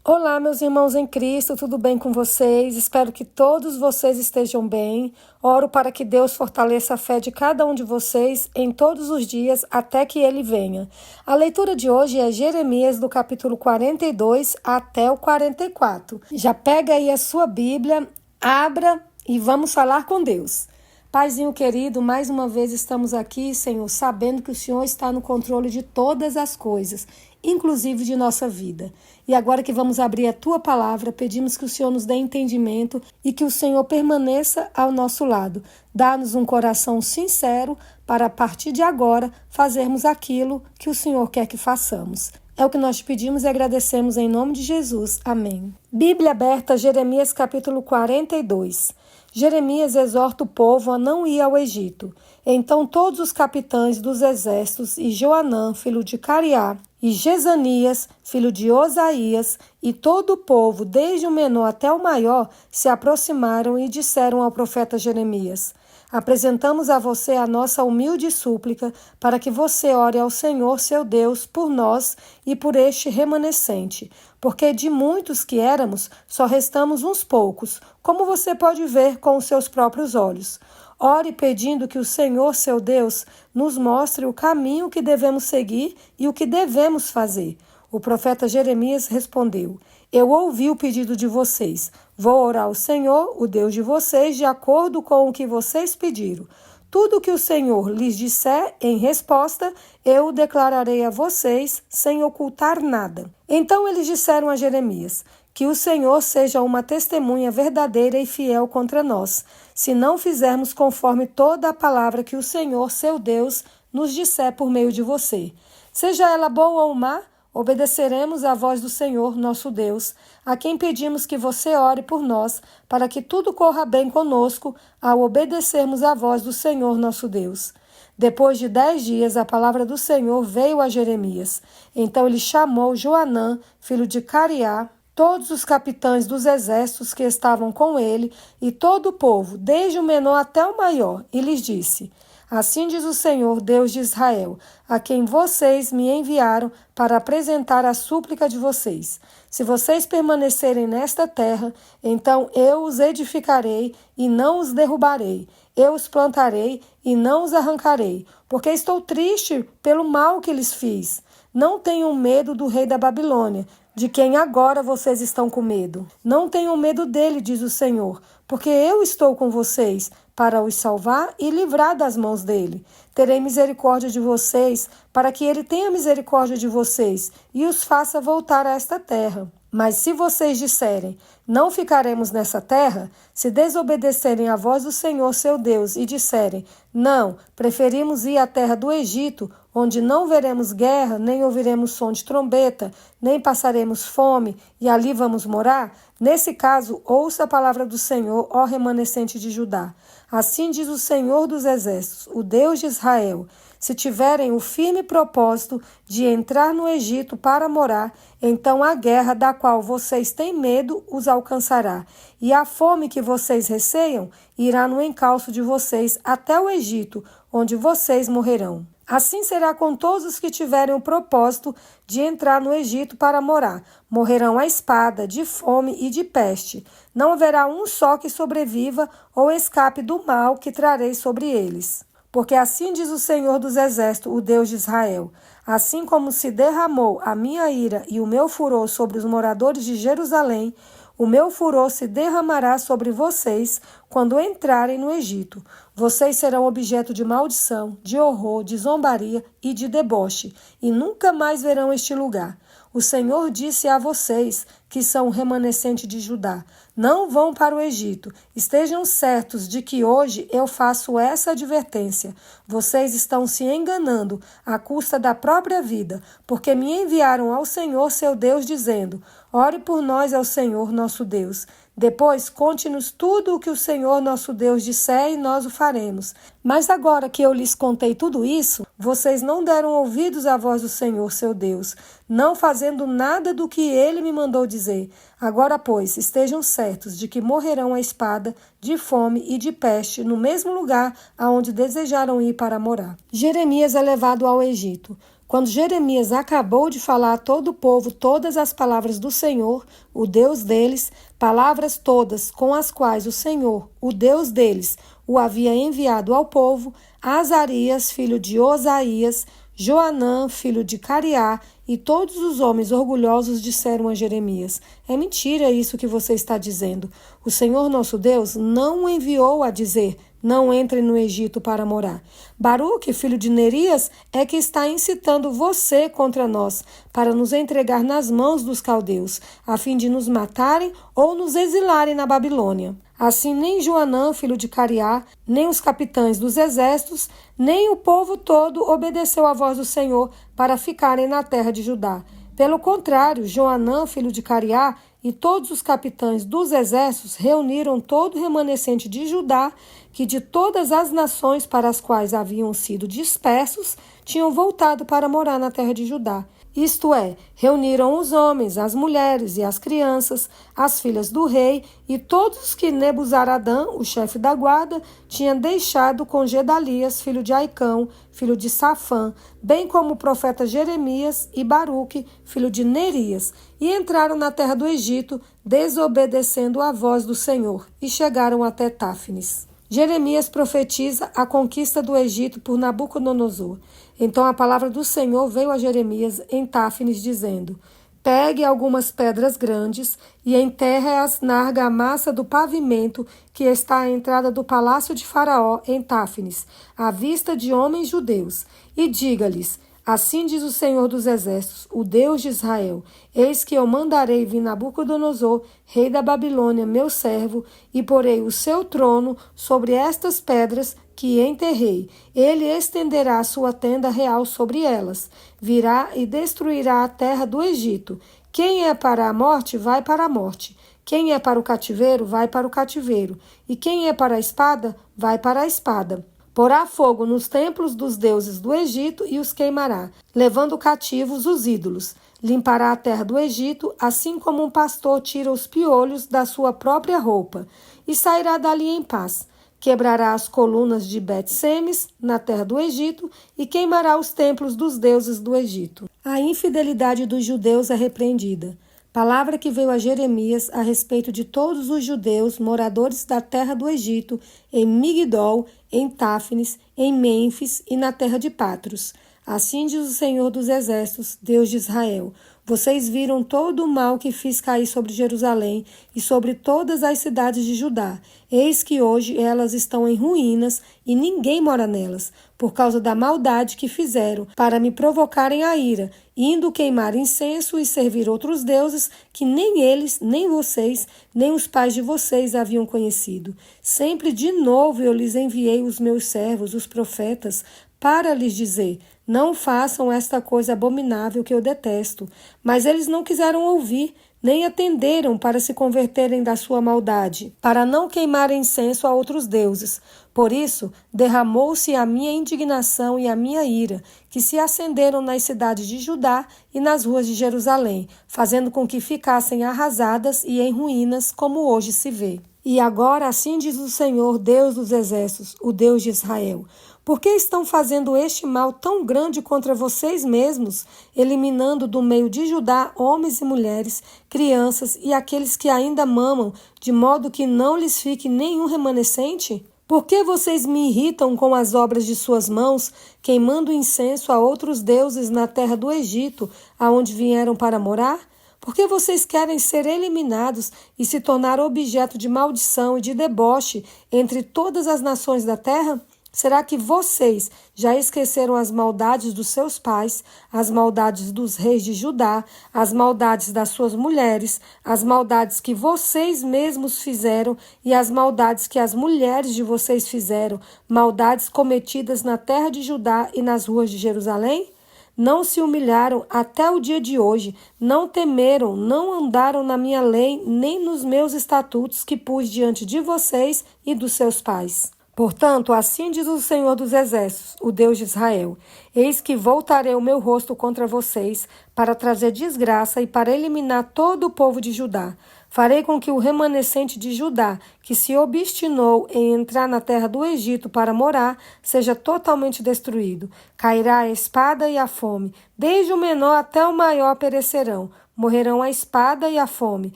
Olá, meus irmãos em Cristo, tudo bem com vocês? Espero que todos vocês estejam bem. Oro para que Deus fortaleça a fé de cada um de vocês em todos os dias até que Ele venha. A leitura de hoje é Jeremias do capítulo 42 até o 44. Já pega aí a sua Bíblia, abra e vamos falar com Deus. Paizinho querido, mais uma vez estamos aqui, Senhor, sabendo que o Senhor está no controle de todas as coisas, inclusive de nossa vida. E agora que vamos abrir a Tua palavra, pedimos que o Senhor nos dê entendimento e que o Senhor permaneça ao nosso lado. Dá-nos um coração sincero para, a partir de agora, fazermos aquilo que o Senhor quer que façamos. É o que nós te pedimos e agradecemos em nome de Jesus. Amém. Bíblia aberta, Jeremias capítulo 42. Jeremias exorta o povo a não ir ao Egito. Então todos os capitães dos exércitos e Joanã, filho de Cariá, e Jezanias, filho de Osaías, e todo o povo, desde o menor até o maior, se aproximaram e disseram ao profeta Jeremias: apresentamos a você a nossa humilde súplica para que você ore ao Senhor, seu Deus, por nós e por este remanescente, porque de muitos que éramos, só restamos uns poucos, como você pode ver com os seus próprios olhos. Ore pedindo que o Senhor, seu Deus, nos mostre o caminho que devemos seguir e o que devemos fazer. O profeta Jeremias respondeu: eu ouvi o pedido de vocês. Vou orar ao Senhor, o Deus de vocês, de acordo com o que vocês pediram. Tudo o que o Senhor lhes disser em resposta, eu o declararei a vocês, sem ocultar nada. Então eles disseram a Jeremias: que o Senhor seja uma testemunha verdadeira e fiel contra nós, se não fizermos conforme toda a palavra que o Senhor, seu Deus, nos disser por meio de você. Seja ela boa ou má, obedeceremos à voz do Senhor, nosso Deus, a quem pedimos que você ore por nós, para que tudo corra bem conosco, ao obedecermos à voz do Senhor, nosso Deus. Depois de 10 dias, a palavra do Senhor veio a Jeremias. Então ele chamou Joanã, filho de Cariá, todos os capitães dos exércitos que estavam com ele e todo o povo, desde o menor até o maior, e lhes disse: assim diz o Senhor, Deus de Israel, a quem vocês me enviaram para apresentar a súplica de vocês. Se vocês permanecerem nesta terra, então eu os edificarei e não os derrubarei. Eu os plantarei e não os arrancarei, porque estou triste pelo mal que lhes fiz. Não tenham medo do rei da Babilônia, de quem agora vocês estão com medo. Não tenham medo dele, diz o Senhor, porque eu estou com vocês para os salvar e livrar das mãos dele. Terei misericórdia de vocês, para que ele tenha misericórdia de vocês e os faça voltar a esta terra. Mas se vocês disserem: não ficaremos nessa terra, se desobedecerem à voz do Senhor, seu Deus, e disserem: não, preferimos ir à terra do Egito, onde não veremos guerra, nem ouviremos som de trombeta, nem passaremos fome, e ali vamos morar, nesse caso, ouça a palavra do Senhor, ó remanescente de Judá. Assim diz o Senhor dos Exércitos, o Deus de Israel: se tiverem o firme propósito de entrar no Egito para morar, então a guerra da qual vocês têm medo os alcançará, e a fome que vocês receiam irá no encalço de vocês até o Egito, onde vocês morrerão. Assim será com todos os que tiverem o propósito de entrar no Egito para morar. Morrerão à espada, de fome e de peste. Não haverá um só que sobreviva ou escape do mal que trarei sobre eles. Porque assim diz o Senhor dos Exércitos, o Deus de Israel: assim como se derramou a minha ira e o meu furor sobre os moradores de Jerusalém, o meu furor se derramará sobre vocês quando entrarem no Egito. Vocês serão objeto de maldição, de horror, de zombaria e de deboche, e nunca mais verão este lugar. O Senhor disse a vocês, que são o remanescente de Judá: não vão para o Egito. Estejam certos de que hoje eu faço essa advertência. Vocês estão se enganando à custa da própria vida, porque me enviaram ao Senhor, seu Deus, dizendo: ore por nós ao Senhor, nosso Deus. Depois, conte-nos tudo o que o Senhor nosso Deus disser e nós o faremos. Mas agora que eu lhes contei tudo isso, vocês não deram ouvidos à voz do Senhor, seu Deus, não fazendo nada do que ele me mandou dizer. Agora, pois, estejam certos de que morrerão à espada, de fome e de peste, no mesmo lugar aonde desejaram ir para morar. Jeremias é levado ao Egito. Quando Jeremias acabou de falar a todo o povo todas as palavras do Senhor, o Deus deles, palavras todas com as quais o Senhor, o Deus deles, o havia enviado ao povo, Azarias, filho de Osaías, Joanã, filho de Cariá, e todos os homens orgulhosos disseram a Jeremias: é mentira isso que você está dizendo. O Senhor nosso Deus não o enviou a dizer: não entre no Egito para morar. Baruque, filho de Nerias, é que está incitando você contra nós, para nos entregar nas mãos dos caldeus, a fim de nos matarem ou nos exilarem na Babilônia. Assim, nem Joanã, filho de Cariá, nem os capitães dos exércitos, nem o povo todo obedeceu à voz do Senhor para ficarem na terra de Judá. Pelo contrário, Joanã, filho de Cariá, e todos os capitães dos exércitos reuniram todo o remanescente de Judá, que de todas as nações para as quais haviam sido dispersos, tinham voltado para morar na terra de Judá. Isto é, reuniram os homens, as mulheres e as crianças, as filhas do rei e todos os que Nebuzaradã, o chefe da guarda, tinha deixado com Gedalias, filho de Aicão, filho de Safã, bem como o profeta Jeremias e Baruque, filho de Nerias, e entraram na terra do Egito, desobedecendo à voz do Senhor, e chegaram até Táfnis. Jeremias profetiza a conquista do Egito por Nabucodonosor. Então a palavra do Senhor veio a Jeremias em Táfnis, dizendo: pegue algumas pedras grandes e enterre-as na argamassa do pavimento que está à entrada do palácio de Faraó em Táfnis, à vista de homens judeus, e diga-lhes: assim diz o Senhor dos Exércitos, o Deus de Israel: eis que eu mandarei vir Nabucodonosor, rei da Babilônia, meu servo, e porei o seu trono sobre estas pedras que enterrei. Ele estenderá a sua tenda real sobre elas. Virá e destruirá a terra do Egito. Quem é para a morte, vai para a morte. Quem é para o cativeiro, vai para o cativeiro. E quem é para a espada, vai para a espada. Porá fogo nos templos dos deuses do Egito e os queimará, levando cativos os ídolos. Limpará a terra do Egito, assim como um pastor tira os piolhos da sua própria roupa, e sairá dali em paz. Quebrará as colunas de Bet-Semes, na terra do Egito, e queimará os templos dos deuses do Egito. A infidelidade dos judeus é repreendida. Palavra que veio a Jeremias a respeito de todos os judeus moradores da terra do Egito, em Migdol, em Táfnis, em Mênfis e na terra de Patros. Assim diz o Senhor dos Exércitos, Deus de Israel: vocês viram todo o mal que fiz cair sobre Jerusalém e sobre todas as cidades de Judá. Eis que hoje elas estão em ruínas e ninguém mora nelas, por causa da maldade que fizeram, para me provocarem a ira, indo queimar incenso e servir outros deuses que nem eles, nem vocês, nem os pais de vocês haviam conhecido. Sempre de novo eu lhes enviei os meus servos, os profetas, para lhes dizer: não façam esta coisa abominável que eu detesto. Mas eles não quiseram ouvir, nem atenderam para se converterem da sua maldade, para não queimarem incenso a outros deuses. Por isso, derramou-se a minha indignação e a minha ira, que se acenderam nas cidades de Judá e nas ruas de Jerusalém, fazendo com que ficassem arrasadas e em ruínas, como hoje se vê. E agora assim diz o Senhor, Deus dos Exércitos, o Deus de Israel: por que estão fazendo este mal tão grande contra vocês mesmos, eliminando do meio de Judá homens e mulheres, crianças e aqueles que ainda mamam, de modo que não lhes fique nenhum remanescente? Por que vocês me irritam com as obras de suas mãos, queimando incenso a outros deuses na terra do Egito, aonde vieram para morar? Por que vocês querem ser eliminados e se tornar objeto de maldição e de deboche entre todas as nações da terra? Será que vocês já esqueceram as maldades dos seus pais, as maldades dos reis de Judá, as maldades das suas mulheres, as maldades que vocês mesmos fizeram e as maldades que as mulheres de vocês fizeram, maldades cometidas na terra de Judá e nas ruas de Jerusalém? Não se humilharam até o dia de hoje, não temeram, não andaram na minha lei, nem nos meus estatutos que pus diante de vocês e dos seus pais. Portanto, assim diz o Senhor dos Exércitos, o Deus de Israel: eis que voltarei o meu rosto contra vocês, para trazer desgraça e para eliminar todo o povo de Judá. Farei com que o remanescente de Judá, que se obstinou em entrar na terra do Egito para morar, seja totalmente destruído. Cairá a espada e a fome, desde o menor até o maior perecerão. Morrerão a espada e a fome.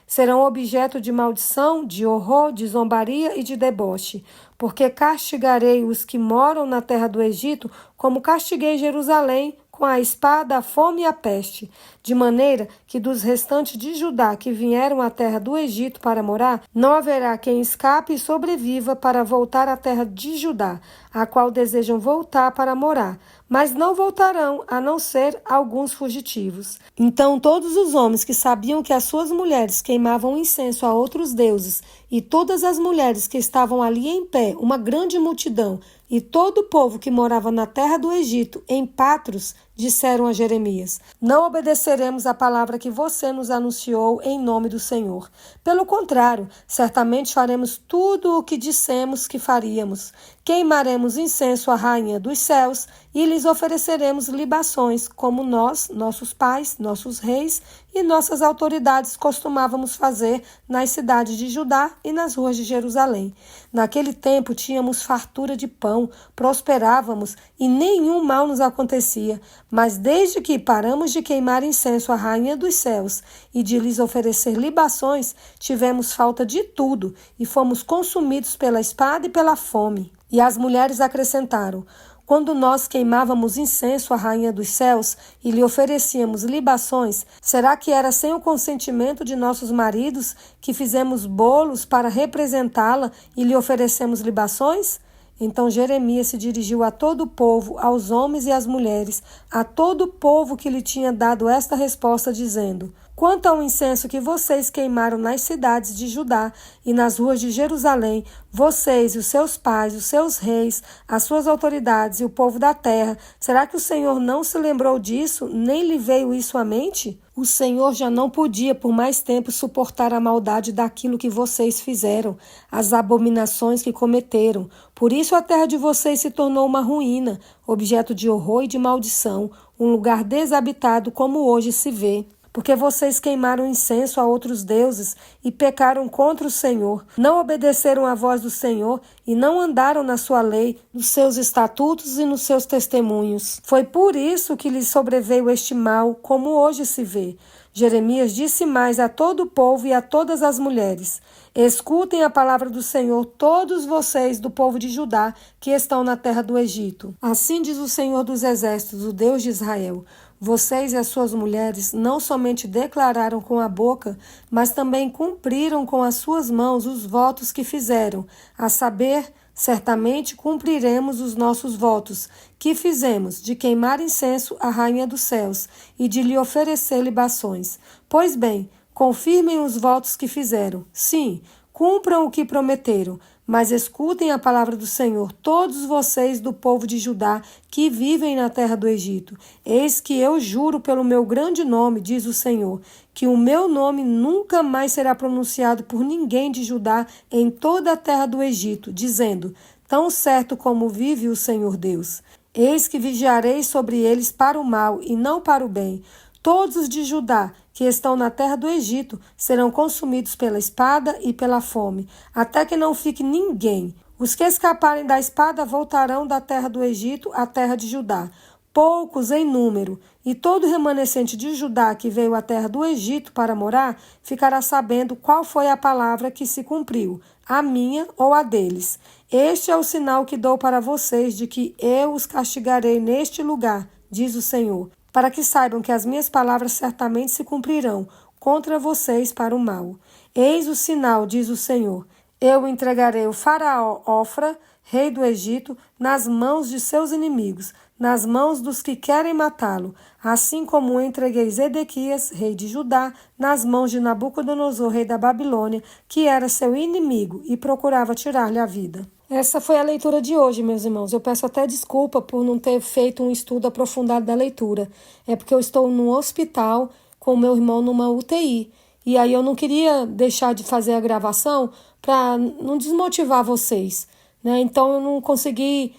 Serão objeto de maldição, de horror, de zombaria e de deboche. Porque castigarei os que moram na terra do Egito, como castiguei Jerusalém, com a espada, a fome e a peste, de maneira que dos restantes de Judá que vieram à terra do Egito para morar, não haverá quem escape e sobreviva para voltar à terra de Judá, a qual desejam voltar para morar, mas não voltarão, a não ser alguns fugitivos. Então todos os homens que sabiam que as suas mulheres queimavam incenso a outros deuses, e todas as mulheres que estavam ali em pé, uma grande multidão, e todo o povo que morava na terra do Egito, em Patros, disseram a Jeremias: não obedeceremos à palavra que você nos anunciou em nome do Senhor. Pelo contrário, certamente faremos tudo o que dissemos que faríamos. Queimaremos incenso à rainha dos céus e lhes ofereceremos libações, como nós, nossos pais, nossos reis e nossas autoridades costumávamos fazer nas cidades de Judá e nas ruas de Jerusalém. Naquele tempo tínhamos fartura de pão, prosperávamos e nenhum mal nos acontecia. Mas desde que paramos de queimar incenso à rainha dos céus e de lhes oferecer libações, tivemos falta de tudo e fomos consumidos pela espada e pela fome. E as mulheres acrescentaram: quando nós queimávamos incenso à rainha dos céus e lhe oferecíamos libações, será que era sem o consentimento de nossos maridos que fizemos bolos para representá-la e lhe oferecemos libações? Então Jeremias se dirigiu a todo o povo, aos homens e às mulheres, a todo o povo que lhe tinha dado esta resposta, dizendo: quanto ao incenso que vocês queimaram nas cidades de Judá e nas ruas de Jerusalém, vocês e os seus pais, os seus reis, as suas autoridades e o povo da terra, será que o Senhor não se lembrou disso, nem lhe veio isso à mente? O Senhor já não podia por mais tempo suportar a maldade daquilo que vocês fizeram, as abominações que cometeram. Por isso a terra de vocês se tornou uma ruína, objeto de horror e de maldição, um lugar desabitado como hoje se vê. Porque vocês queimaram incenso a outros deuses e pecaram contra o Senhor, não obedeceram à voz do Senhor e não andaram na sua lei, nos seus estatutos e nos seus testemunhos. Foi por isso que lhes sobreveio este mal, como hoje se vê. Jeremias disse mais a todo o povo e a todas as mulheres: escutem a palavra do Senhor, todos vocês do povo de Judá que estão na terra do Egito. Assim diz o Senhor dos Exércitos, o Deus de Israel: vocês e as suas mulheres não somente declararam com a boca, mas também cumpriram com as suas mãos os votos que fizeram, a saber, certamente cumpriremos os nossos votos, que fizemos de queimar incenso à rainha dos céus e de lhe oferecer libações. Pois bem, confirmem os votos que fizeram. Sim, cumpram o que prometeram, mas escutem a palavra do Senhor, todos vocês do povo de Judá que vivem na terra do Egito. Eis que eu juro pelo meu grande nome, diz o Senhor, que o meu nome nunca mais será pronunciado por ninguém de Judá em toda a terra do Egito, dizendo: tão certo como vive o Senhor Deus. Eis que vigiarei sobre eles para o mal e não para o bem. Todos os de Judá que estão na terra do Egito serão consumidos pela espada e pela fome, até que não fique ninguém. Os que escaparem da espada voltarão da terra do Egito à terra de Judá, poucos em número, e todo remanescente de Judá que veio à terra do Egito para morar ficará sabendo qual foi a palavra que se cumpriu, a minha ou a deles. Este é o sinal que dou para vocês de que eu os castigarei neste lugar, diz o Senhor, para que saibam que as minhas palavras certamente se cumprirão contra vocês para o mal. Eis o sinal, diz o Senhor: eu entregarei o faraó Ofra, rei do Egito, nas mãos de seus inimigos, nas mãos dos que querem matá-lo, assim como entreguei Zedequias, rei de Judá, nas mãos de Nabucodonosor, rei da Babilônia, que era seu inimigo e procurava tirar-lhe a vida. Essa foi a leitura de hoje, meus irmãos. Eu peço até desculpa por não ter feito um estudo aprofundado da leitura. É porque eu estou num hospital com o meu irmão numa UTI. E aí eu não queria deixar de fazer a gravação para não desmotivar vocês, né? Então eu não consegui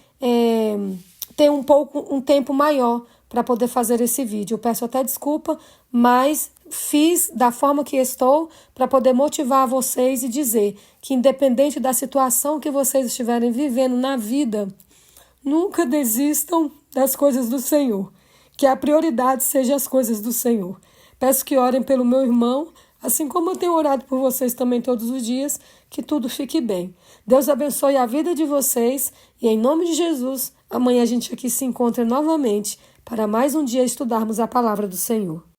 ter um tempo maior para poder fazer esse vídeo. Eu peço até desculpa, mas fiz da forma que estou para poder motivar vocês e dizer que, independente da situação que vocês estiverem vivendo na vida, nunca desistam das coisas do Senhor. Que a prioridade seja as coisas do Senhor. Peço que orem pelo meu irmão, assim como eu tenho orado por vocês também todos os dias, que tudo fique bem. Deus abençoe a vida de vocês e, em nome de Jesus, amanhã a gente aqui se encontra novamente para mais um dia estudarmos a palavra do Senhor.